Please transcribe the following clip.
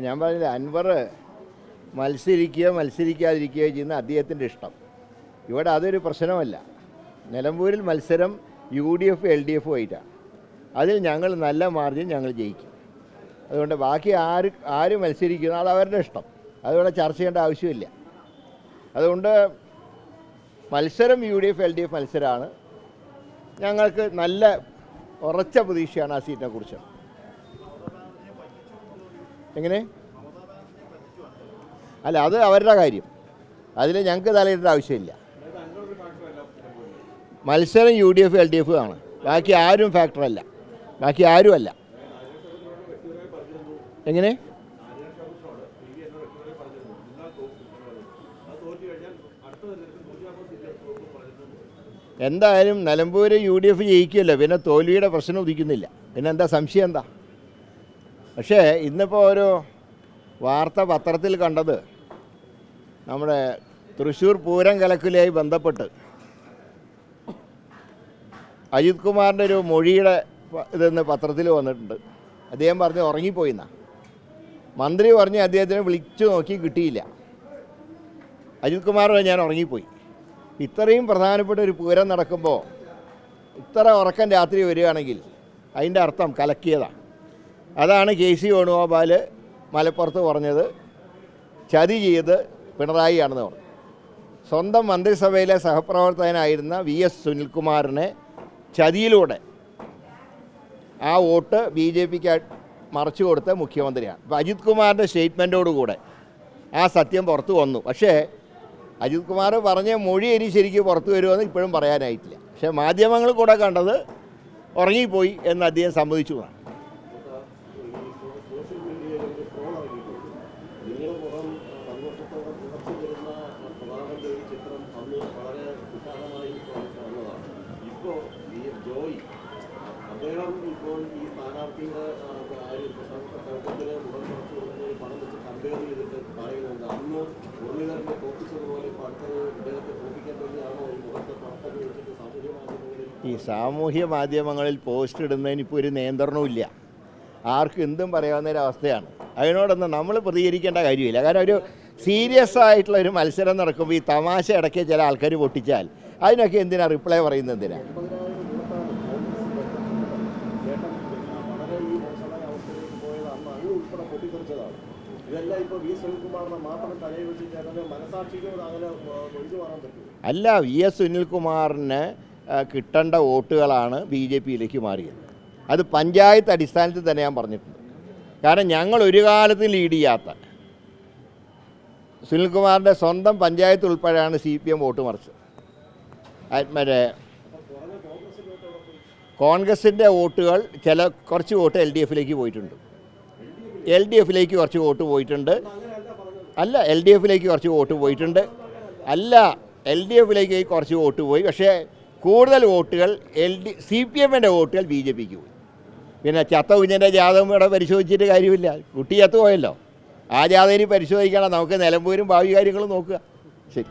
ഞാൻ പറഞ്ഞില്ല, അൻവർ മത്സരിക്കാതിരിക്കുകയോ ചെയ്യുന്ന അദ്ദേഹത്തിൻ്റെ ഇഷ്ടം. ഇവിടെ അതൊരു പ്രശ്നമല്ല. നിലമ്പൂരിൽ മത്സരം UDF LDF ആയിട്ടാണ്. അതിൽ ഞങ്ങൾ നല്ല മാർജിൻ ഞങ്ങൾ ജയിക്കും. അതുകൊണ്ട് ബാക്കി ആര് മത്സരിക്കുന്നു അത് അവരുടെ ഇഷ്ടം. അതിവിടെ ചർച്ച ചെയ്യേണ്ട ആവശ്യമില്ല. അതുകൊണ്ട് മത്സരം UDF LDF മത്സരമാണ്. ഞങ്ങൾക്ക് നല്ല ഉറച്ച പ്രതീക്ഷയാണ് ആ സീറ്റിനെ കുറിച്ച്. എങ്ങനെ? അല്ല, അത് അവരുടെ കാര്യം. അതിൽ ഞങ്ങൾക്ക് തലയിടേണ്ട ആവശ്യമില്ല. മത്സരം UDF LDF ആണ്. ബാക്കി ആരും ഫാക്ടറല്ല. ബാക്കി ആരുമല്ല. എങ്ങനെ? എന്തായാലും നിലമ്പൂർ UDF ജയിക്കുമല്ലോ, പിന്നെ തോൽവിയുടെ പ്രശ്നം ഉദിക്കുന്നില്ല. പിന്നെ എന്താ സംശയം എന്താ? പക്ഷേ ഇന്നിപ്പോൾ ഒരു വാർത്ത പത്രത്തിൽ കണ്ടത്, നമ്മുടെ തൃശ്ശൂർ പൂരം കലക്കലുമായി ബന്ധപ്പെട്ട് അജിത് കുമാറിൻ്റെ ഒരു മൊഴിയുടെ ഇതെന്ന് പത്രത്തിൽ വന്നിട്ടുണ്ട്. അദ്ദേഹം പറഞ്ഞ് ഉറങ്ങിപ്പോയിന്നാ. മന്ത്രി പറഞ്ഞ് അദ്ദേഹത്തിനെ വിളിച്ചു നോക്കി കിട്ടിയില്ല. അജിത് കുമാർ ഞാൻ ഉറങ്ങിപ്പോയി. ഇത്രയും പ്രധാനപ്പെട്ട ഒരു പൂരം നടക്കുമ്പോൾ ഇത്ര ഉറക്കം രാത്രി വരികയാണെങ്കിൽ അതിൻ്റെ അർത്ഥം കലക്കിയതാണ്. അതാണ് KC വേണുഗോപാൽ മലപ്പുറത്ത് പറഞ്ഞത്. ചതി ചെയ്ത് പിണറായിയാണെന്ന് പറഞ്ഞു. സ്വന്തം മന്ത്രിസഭയിലെ സഹപ്രവർത്തകനായിരുന്ന VS സുനിൽകുമാറിനെ ചതിയിലൂടെ ആ വോട്ട് BJPക്ക് മറച്ചു കൊടുത്ത മുഖ്യമന്ത്രിയാണ്. അപ്പോൾ അജിത് കുമാറിൻ്റെ സ്റ്റേറ്റ്മെൻറ്റോടുകൂടെ ആ സത്യം പുറത്തു വന്നു. പക്ഷേ അജിത് കുമാർ പറഞ്ഞ മൊഴി ഇനി ശരിക്കും പുറത്തു വരുമെന്ന് ഇപ്പോഴും പറയാനായിട്ടില്ല. പക്ഷേ മാധ്യമങ്ങൾ കൂടെ കണ്ടത് ഉറങ്ങിപ്പോയി എന്ന് അദ്ദേഹം സമ്മതിച്ചു. ഈ സാമൂഹ്യ മാധ്യമങ്ങളിൽ പോസ്റ്റ് ഇടുന്നതിന് ഇപ്പോൾ ഒരു നിയന്ത്രണവും ഇല്ല. ആർക്കും എന്തും പറയാവുന്നൊരവസ്ഥയാണ്. അതിനോടൊന്നും നമ്മൾ പ്രതികരിക്കേണ്ട കാര്യമില്ല. കാരണം ഒരു സീരിയസ് ആയിട്ടുള്ള ഒരു മത്സരം നടക്കുമ്പോൾ ഈ തമാശ ഇടയ്ക്ക് ചില ആൾക്കാർ പൊട്ടിച്ചാൽ അതിനൊക്കെ എന്തിനാണ് റിപ്ലൈ പറയുന്നത്? എന്തിനാണ്? അല്ല, VS സുനിൽകുമാറിന് കിട്ടേണ്ട വോട്ടുകളാണ് BJPയിലേക്ക് മാറിയത്. അത് പഞ്ചായത്ത് അടിസ്ഥാനത്തിൽ തന്നെ ഞാൻ പറഞ്ഞിട്ടുണ്ട്. കാരണം ഞങ്ങൾ ഒരു കാലത്തും ലീഡ് ചെയ്യാത്ത സുനിൽകുമാറിൻ്റെ സ്വന്തം പഞ്ചായത്ത് ഉൾപ്പെടെയാണ് CPM വോട്ട് മറിച്ചത്. മറ്റേ കോൺഗ്രസിൻ്റെ വോട്ടുകൾ കുറച്ച് വോട്ട് LDFയിലേക്ക് പോയിട്ടുണ്ട്. LDFയിലേക്ക് കുറച്ച് വോട്ട് പോയിട്ടുണ്ട്. അല്ല, LDFയിലേക്ക് കുറച്ച് വോട്ട് പോയിട്ടുണ്ട്. അല്ല, LDFയിലേക്ക് കുറച്ച് വോട്ട് പോയി. പക്ഷേ കൂടുതൽ വോട്ടുകൾ CPMൻ്റെ വോട്ടുകൾ BJPക്ക് പോയി. പിന്നെ ചത്ത കുഞ്ഞിൻ്റെ ജാതകം ഇവിടെ പരിശോധിച്ചിട്ട് കാര്യമില്ല. കുട്ടി ചത്തു പോയല്ലോ. ആ ജാതകം പരിശോധിക്കണം. നമുക്ക് നിലമ്പൂരും ഭാവി കാര്യങ്ങളും നോക്കുക. ശരി.